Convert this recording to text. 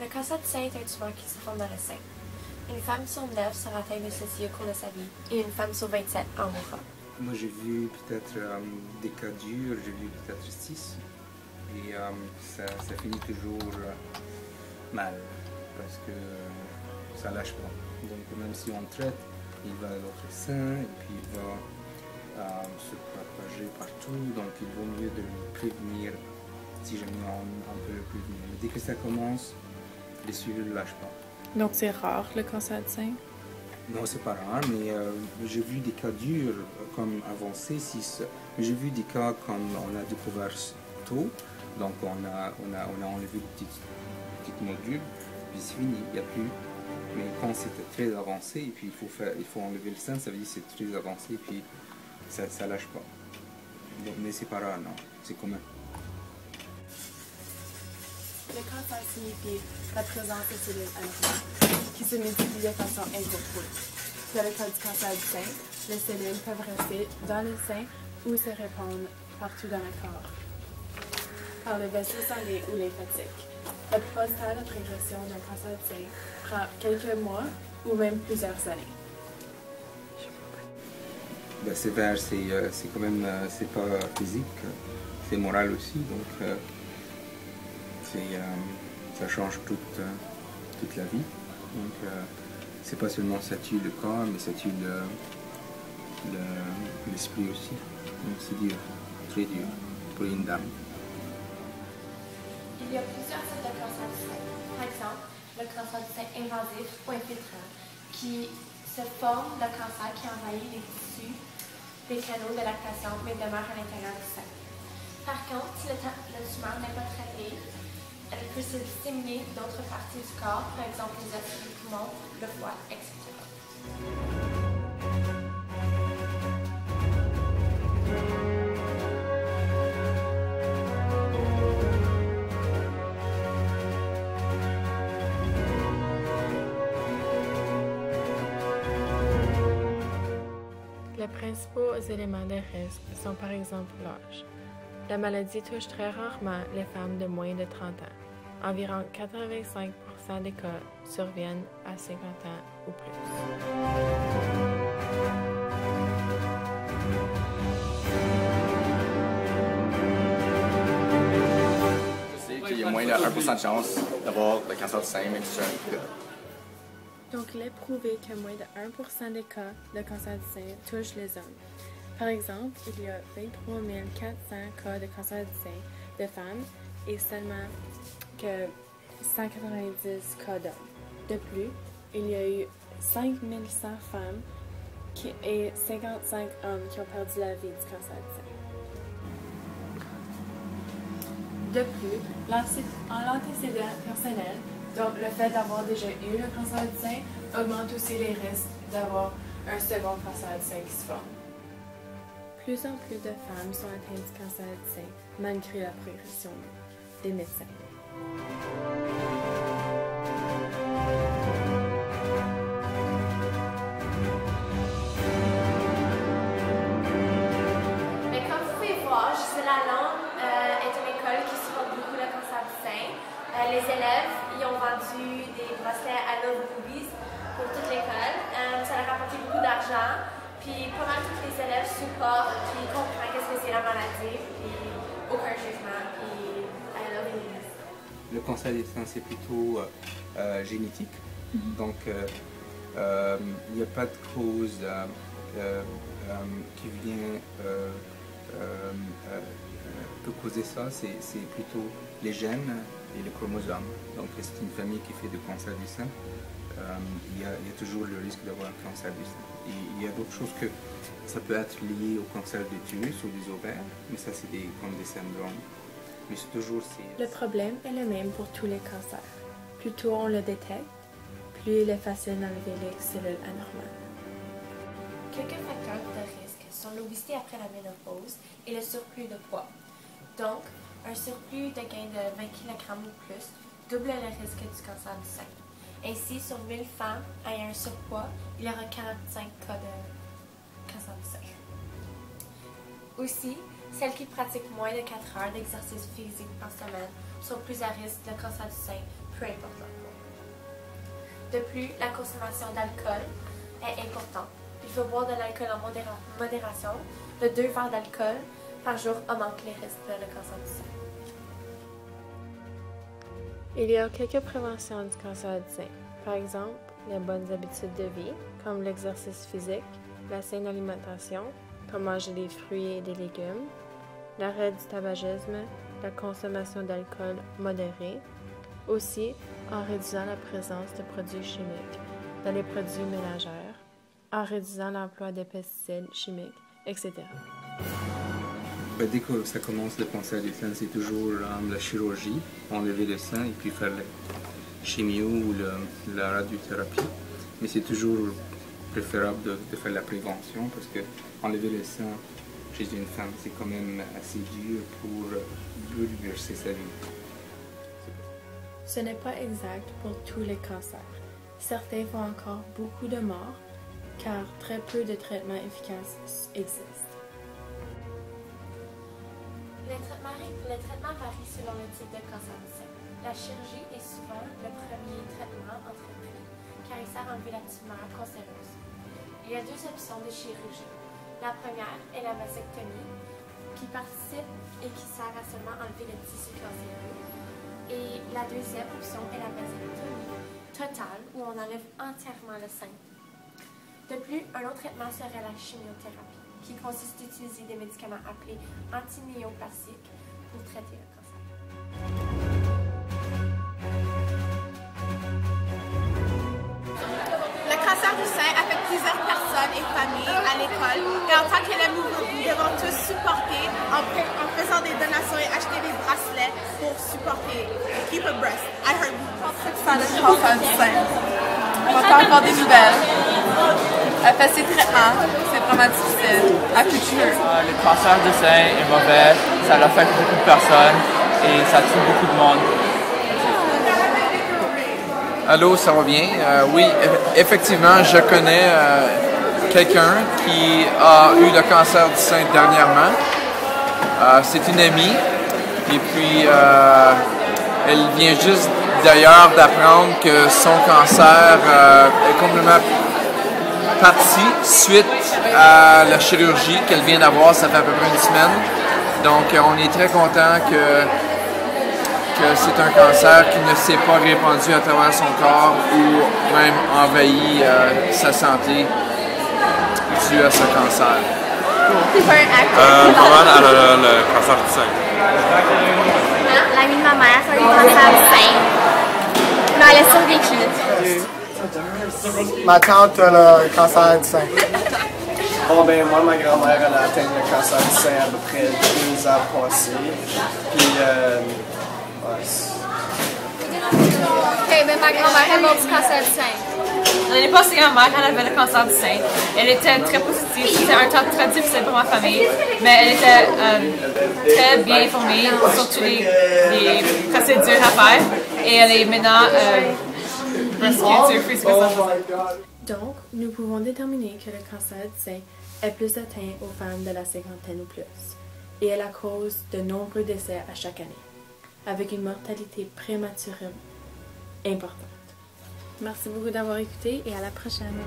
Le cancer du sein est un tumeur qui se forme dans le sein. Une femme sur 9 sera atteinte de ceci au cours de sa vie et une femme sur 27 en mourra. Moi j'ai vu peut-être des cas durs, j'ai vu peut-être 6 et ça finit toujours mal parce que ça lâche pas. Donc même si on traite, il va à l'autre sein et puis il va se propager partout, donc il vaut mieux de le prévenir si jamais on peut le prévenir. Mais dès que ça commence, les cellules ne lâchent pas. Donc c'est rare le cancer du sein? Non, c'est pas rare, mais j'ai vu des cas durs comme avancés, 6. J'ai vu des cas comme on a découvert tôt, donc on a enlevé le petit module, puis c'est fini, il n'y a plus. Mais quand c'était très avancé, et puis il faut enlever le sein, ça veut dire que c'est très avancé, et puis ça ne lâche pas. Donc, mais c'est pas rare, non, c'est commun. Le cancer signifie la présence de cellules anormales qui se multiplient de façon incontrôlée. Dans le cas du cancer du sein, les cellules peuvent rester dans le sein ou se répandre partout dans le corps, par le vaisseau sanguin ou lymphatique. La plupart du temps, la progression d'un cancer du sein prend quelques mois ou même plusieurs années. Ben, sévère, c'est quand même, c'est pas physique, c'est moral aussi, donc ça change toute la vie. Donc c'est pas seulement ça tue le corps, mais ça tue l'esprit aussi. Donc c'est dur, très dur pour une dame. Il y a plusieurs types de cancer du sein. Par exemple, le cancer du sein invasif ou infiltrant, qui se forme de cancer qui envahit les tissus des canaux de lactation mais demeure à l'intérieur du sein. Par contre, si le tumeur n'est pas traité, elle peut se disséminer d'autres parties du corps, par exemple les os, les poumons, le foie, etc. Les principaux éléments de risque sont par exemple l'âge. La maladie touche très rarement les femmes de moins de 30 ans. Environ 85% des cas surviennent à 50 ans ou plus. Je sais qu'il y a moins de 1% de chance d'avoir le cancer du sein, même si c'est un gars. Donc, il est prouvé que moins de 1% des cas de cancer du sein touchent les hommes. Par exemple, il y a 23 400 cas de cancer du sein de femmes et seulement que 190 cas d'hommes. De plus, il y a eu 5100 femmes et 55 hommes qui ont perdu la vie du cancer du sein. De plus, l'antécédent personnel, donc le fait d'avoir déjà eu le cancer du sein, augmente aussi les risques d'avoir un second cancer du sein qui se forme. Plus en plus de femmes sont atteintes du cancer du sein, malgré la progression des médecins. Mais comme vous pouvez voir, Gisela Lalande est une école qui supporte beaucoup le cancer du sein. Les élèves y ont vendu des bracelets à Love Boobies pour toute l'école. Ça leur a rapporté beaucoup d'argent. Puis pas mal tous les élèves supportent, puis comprennent qu'est-ce que c'est la maladie, puis aucun jugement, puis I love it. Le cancer du sein, c'est plutôt génétique. Donc, il n'y a pas de cause qui vient peut causer ça. C'est plutôt les gènes et les chromosomes. Donc, c'est une famille qui fait du cancer du sein. Il y a toujours le risque d'avoir un cancer du sein. Et il y a d'autres choses que ça peut être lié au cancer de l'utérus ou des ovaires, mais ça c'est comme des syndromes. Mais c'est toujours... Le problème est le même pour tous les cancers. Plus tôt on le détecte, plus il est facile d'enlever les cellules anormales. Quelques facteurs de risque sont l'obésité après la ménopause et le surplus de poids. Donc, un surplus de gain de 20 kg ou plus double le risque du cancer du sein. Ainsi, sur 1000 femmes ayant un surpoids, il y aura 45 cas de cancer du sein. Aussi, Celles qui pratiquent moins de 4 heures d'exercice physique par semaine sont plus à risque de cancer du sein, peu importe leur poids. De plus, la consommation d'alcool est importante. Il faut boire de l'alcool en modération. De 2 verres d'alcool par jour augmente les risques de le cancer du sein. Il y a quelques préventions du cancer du sein. Par exemple, les bonnes habitudes de vie, comme l'exercice physique, la saine alimentation, comme manger des fruits et des légumes, l'arrêt du tabagisme, la consommation d'alcool modérée, aussi en réduisant la présence de produits chimiques dans les produits ménagères, en réduisant l'emploi de pesticides chimiques, etc. Ben, dès que ça commence le cancer du sein, c'est toujours la chirurgie, enlever le sein et puis faire la chimio ou la radiothérapie. Mais c'est toujours préférable de faire la prévention parce que enlever le sein chez une femme, c'est quand même assez dur pour bouleverser sa vie. Ce n'est pas exact pour tous les cancers. Certains font encore beaucoup de morts car très peu de traitements efficaces existent. Les traitements varient selon le type de cancer du sein. La chirurgie est souvent le premier traitement entrepris car il sert à enlever la tumeur cancéreuse. Il y a 2 options de chirurgie. La première est la mastectomie qui participe et qui sert à seulement enlever le tissu cancéreux. Et la deuxième option est la mastectomie totale où on enlève entièrement le sein. De plus, un autre traitement serait la chimiothérapie qui consiste à utiliser des médicaments appelés antimyoplastiques pour traiter le cancer. Le cancer du sein affecte plusieurs personnes et familles à l'école et en tant qu'élèves, nous devons tous supporter en faisant des donations et acheter des bracelets pour supporter Keep a Breast. I heard ça le cancer du sein. On entend encore des nouvelles. Elle fait ses traitements, c'est vraiment difficile. À plus le cancer du sein est mauvais, ça affecte beaucoup de personnes et ça tue beaucoup de monde. Allô, ça va bien? Oui, effectivement, je connais quelqu'un qui a eu le cancer du sein dernièrement. C'est une amie et puis elle vient juste d'ailleurs d'apprendre que son cancer est complètement parti suite à la chirurgie qu'elle vient d'avoir, ça fait à peu près une semaine. Donc on est très content que c'est un cancer qui ne s'est pas répandu à travers son corps ou même envahi sa santé dû à ce cancer. Maman, elle a le cancer du sein. L'amie de ma mère a eu le cancer du sein, mais elle a survécu. Ma tante a le cancer du sein. Bon, ben, moi, ma grand-mère, elle a atteint le cancer du sein à peu près 2 ans passés. Puis, Ok, ben, ma grand-mère a eu du cancer du sein. L'année passée, ma mère, elle avait le cancer du sein. Elle était très positive. C'était un temps très difficile pour ma famille, mais elle était très bien informée sur toutes les procédures à faire. Et elle est maintenant Donc, nous pouvons déterminer que le cancer du sein est plus atteint aux femmes de la cinquantaine ou plus, et est la cause de nombreux décès à chaque année, avec une mortalité prématurée importante. Merci beaucoup d'avoir écouté et à la prochaine!